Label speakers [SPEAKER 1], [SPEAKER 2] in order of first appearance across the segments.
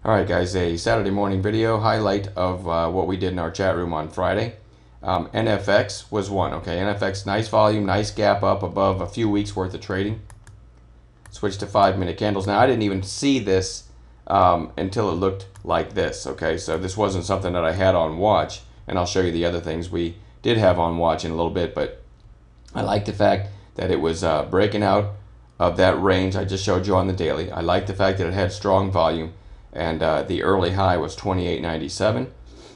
[SPEAKER 1] Alright guys, a Saturday morning video highlight of what we did in our chat room on Friday. NFX was one, okay? NFX, nice volume, nice gap up above a few weeks worth of trading. Switched to 5-minute candles. Now I didn't even see this until it looked like this, okay? So this wasn't something that I had on watch, and I'll show you the other things we did have on watch in a little bit, but I like the fact that it was breaking out of that range I just showed you on the daily. I like the fact that it had strong volume, and the early high was 28.97.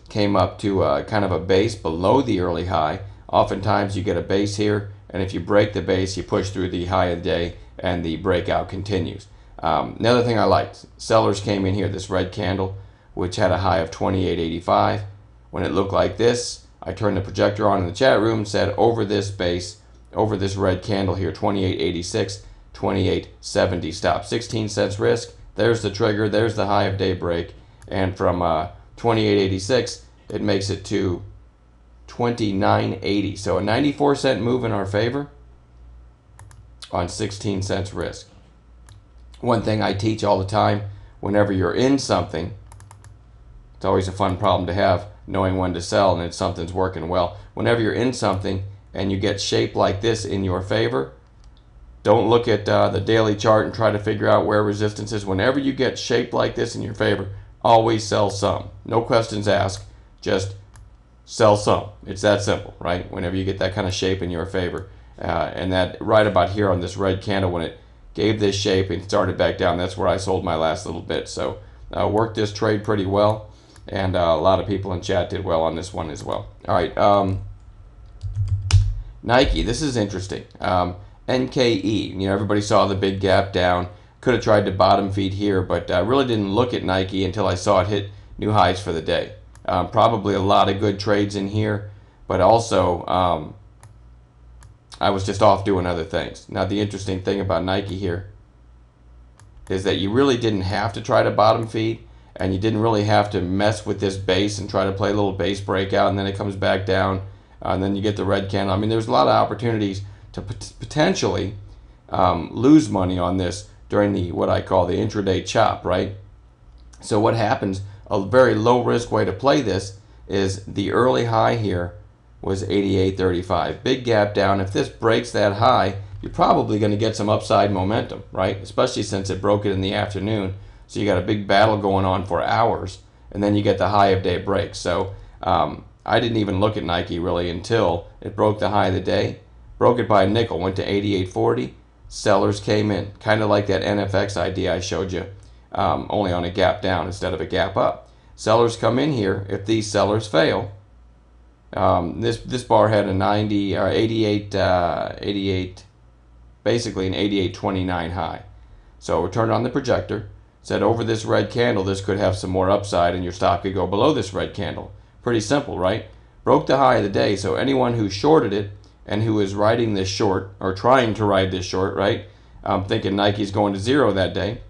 [SPEAKER 1] Came up to kind of a base below the early high. Oftentimes you get a base here, and if you break the base, you push through the high of the day, and the breakout continues. Another thing I liked, sellers came in here, this red candle, which had a high of 28.85. When it looked like this, I turned the projector on in the chat room, said over this base, over this red candle here, 28.86, 28.70 stop. 16 cents risk. There's the trigger. There's the high of day break. And from 28.86, it makes it to 29.80. So a 94-cent move in our favor on 16 cents risk. One thing I teach all the time, whenever you're in something, it's always a fun problem to have, knowing when to sell and if something's working well. Whenever you're in something and you get shape like this in your favor, don't look at the daily chart and try to figure out where resistance is. Whenever you get shaped like this in your favor, always sell some. No questions asked, just sell some. It's that simple, right? Whenever you get that kind of shape in your favor. And that right about here on this red candle, when it gave this shape and started back down, that's where I sold my last little bit. So worked this trade pretty well, and a lot of people in chat did well on this one as well. All right, Nike, this is interesting. NKE, you know, everybody saw the big gap down. Could have tried to bottom feed here, but I really didn't look at Nike until I saw it hit new highs for the day. Probably a lot of good trades in here, but also I was just off doing other things. Now the interesting thing about Nike here is that you really didn't have to try to bottom feed, and you didn't really have to mess with this base and try to play a little base breakout, and then it comes back down, and then you get the red candle. I mean, there's a lot of opportunities to potentially lose money on this during the what I call the intraday chop, right? So what happens, a very low risk way to play this is the early high here was 88.35. Big gap down. If this breaks that high, you're probably going to get some upside momentum, right? Especially since it broke it in the afternoon. So you got a big battle going on for hours, and then you get the high of day break. So I didn't even look at Nike really until it broke the high of the day. Broke it by a nickel, went to 88.40. Sellers came in, kind of like that NFX idea I showed you, only on a gap down instead of a gap up. Sellers come in here. If these sellers fail, this bar had a 90 or 88, basically an 88.29 high. So we turned on the projector, said over this red candle, this could have some more upside, and your stop could go below this red candle. Pretty simple, right? Broke the high of the day, so anyone who shorted it and who is riding this short, or trying to ride this short, right? Thinking Nike's going to zero that day.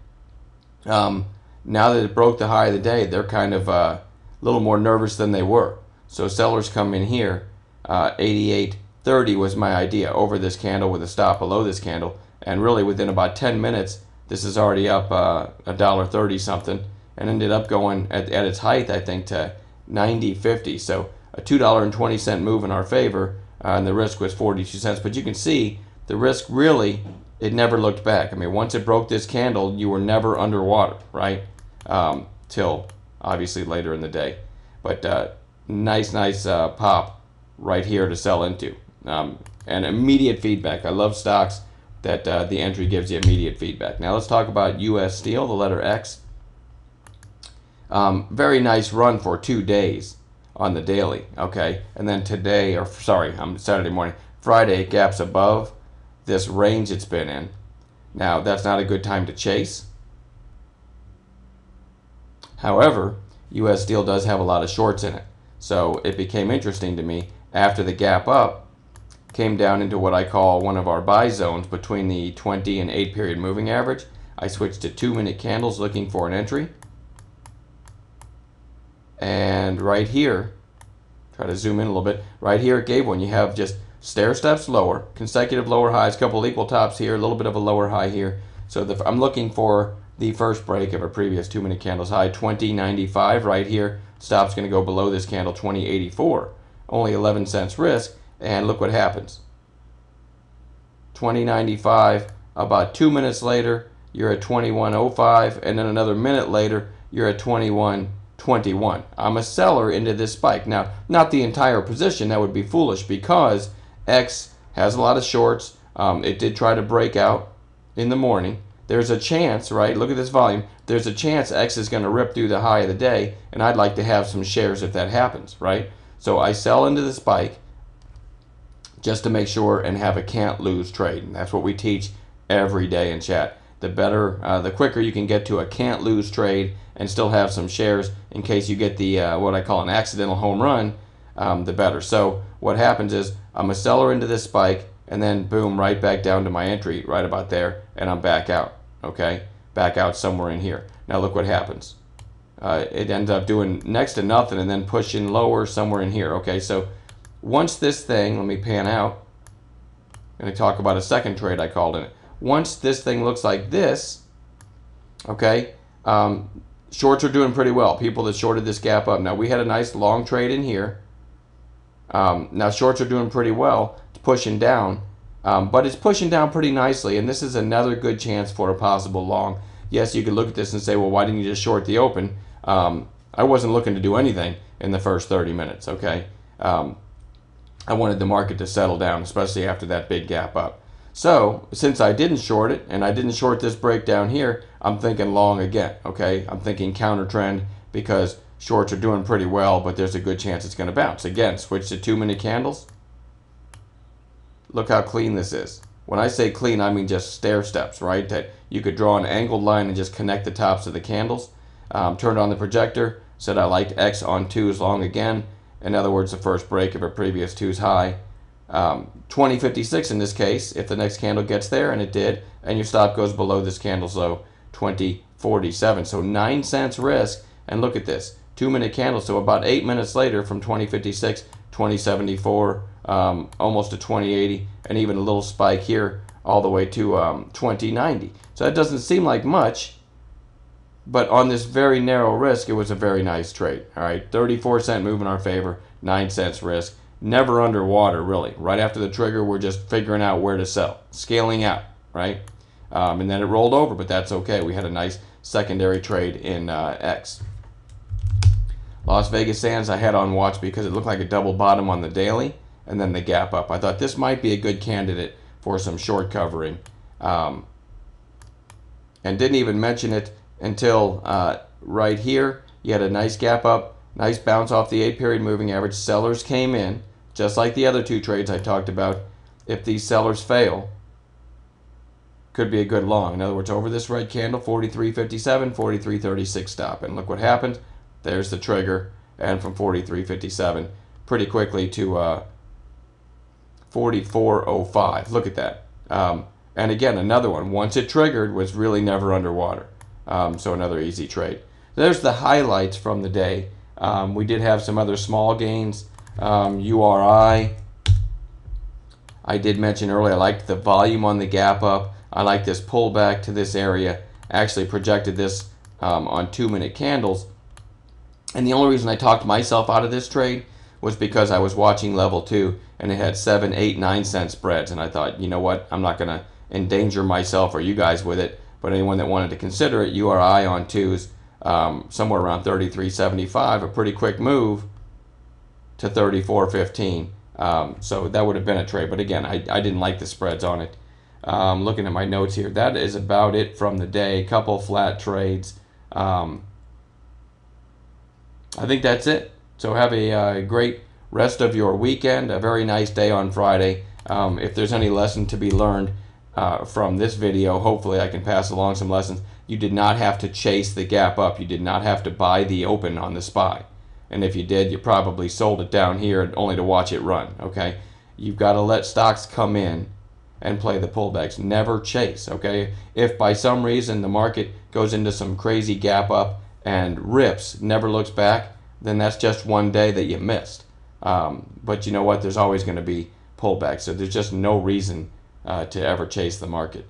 [SPEAKER 1] Now that it broke the high of the day, they're kind of a little more nervous than they were. So sellers come in here. 88.30 was my idea, over this candle with a stop below this candle. And really within about 10 minutes, this is already up $1.30 something, and ended up going at its height, I think, to 90.50. So a $2.20 move in our favor. And the risk was 42 cents. But you can see the risk really, it never looked back. I mean, once it broke this candle, you were never underwater, right? Till obviously later in the day. But nice pop right here to sell into. And immediate feedback. I love stocks that the entry gives you immediate feedback. Now let's talk about US Steel, the letter X. Very nice run for 2 days on the daily, okay? And then today, or sorry, Saturday morning, Friday, gaps above this range it's been in. Now, that's not a good time to chase. However, US Steel does have a lot of shorts in it. So it became interesting to me after the gap up, came down into what I call one of our buy zones between the 20 and 8 period moving average. I switched to 2-minute candles looking for an entry. And right here, try to zoom in a little bit, right here it gave one. You have just stair steps lower, consecutive lower highs, couple equal tops here, a little bit of a lower high here. So I'm looking for the first break of a previous 2-minute candle's high, 20.95 right here. Stop's going to go below this candle, 20.84. Only 11 cents risk, and look what happens. 20.95, about 2 minutes later, you're at 21.05, and then another minute later, you're at 21.21. I'm a seller into this spike. Now, not the entire position, that would be foolish, because X has a lot of shorts. It did try to break out in the morning. There's a chance, right? Look at this volume. There's a chance X is going to rip through the high of the day, and I'd like to have some shares if that happens, right? So I sell into the spike just to make sure and have a can't lose trade. And that's what we teach every day in chat. The better, the quicker you can get to a can't lose trade and still have some shares in case you get the what I call an accidental home run, the better. So what happens is I'm a seller into this spike, and then boom, right back down to my entry right about there, and I'm back out. Okay, back out somewhere in here. Now look what happens. It ends up doing next to nothing and then pushing lower somewhere in here. Okay, so once this thing, let me pan out. I'm going to talk about a second trade I called in it. Once this thing looks like this, okay, shorts are doing pretty well. People that shorted this gap up. Now we had a nice long trade in here. Now shorts are doing pretty well. It's pushing down. But it's pushing down pretty nicely, and this is another good chance for a possible long. Yes, you could look at this and say, well, why didn't you just short the open? I wasn't looking to do anything in the first 30 minutes, okay? I wanted the market to settle down, especially after that big gap up. So, since I didn't short it, and I didn't short this breakdown here, I'm thinking long again, okay? I'm thinking counter trend because shorts are doing pretty well, but there's a good chance it's going to bounce. Again, switch to 2-minute candles. Look how clean this is. When I say clean, I mean just stair steps, right? That you could draw an angled line and just connect the tops of the candles. Turned on the projector, said I liked X on 2s long again. In other words, the first break of a previous 2's high. 20.56 in this case, if the next candle gets there, and it did, and your stop goes below this candle's low, 20.47. So 9 cents risk, and look at this. 2-minute candle, so about 8 minutes later from 20.56, 20.74, almost to 20.80, and even a little spike here all the way to 20.90. So that doesn't seem like much, but on this very narrow risk, it was a very nice trade. All right, 34-cent move in our favor, 9 cents risk. Never underwater, really. Right after the trigger, we're just figuring out where to sell, scaling out, right? And then it rolled over, but that's okay. We had a nice secondary trade in X. Las Vegas Sands I had on watch because it looked like a double bottom on the daily, and then the gap up. I thought this might be a good candidate for some short covering, and didn't even mention it until right here. You had a nice gap up, nice bounce off the 8-period moving average. Sellers came in, just like the other 2 trades I talked about. If these sellers fail, could be a good long. In other words, over this red candle, 43.57, 43.36 stop. And look what happened. There's the trigger, and from 43.57 pretty quickly to 44.05. Look at that. And again, another one. Once it triggered, was really never underwater. So another easy trade. There's the highlights from the day. We did have some other small gains. URI. I did mention earlier I liked the volume on the gap up. I like this pullback to this area. Actually projected this on 2-minute candles. And the only reason I talked myself out of this trade was because I was watching level 2 and it had 7, 8, 9 cent spreads. And I thought, you know what, I'm not going to endanger myself or you guys with it. But anyone that wanted to consider it, URI on 2s, somewhere around 33.75, a pretty quick move to 34.15. So that would have been a trade. But again, I didn't like the spreads on it. Looking at my notes here, that is about it from the day. A couple flat trades. I think that's it. So have a great rest of your weekend. A very nice day on Friday. If there's any lesson to be learned from this video, hopefully I can pass along some lessons. You did not have to chase the gap up. You did not have to buy the open on the SPY. And if you did, you probably sold it down here only to watch it run, okay? You've got to let stocks come in and play the pullbacks. Never chase, okay? If by some reason the market goes into some crazy gap up and rips, never looks back, then that's just one day that you missed. But you know what? There's always going to be pullbacks, so there's just no reason to ever chase the market.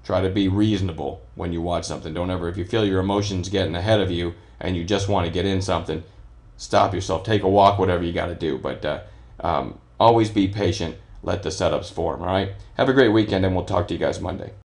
[SPEAKER 1] Try to be reasonable when you watch something. Don't ever, if you feel your emotions getting ahead of you and you just want to get in something, stop yourself, take a walk, whatever you got to do. But always be patient. Let the setups form. All right. Have a great weekend, and we'll talk to you guys Monday.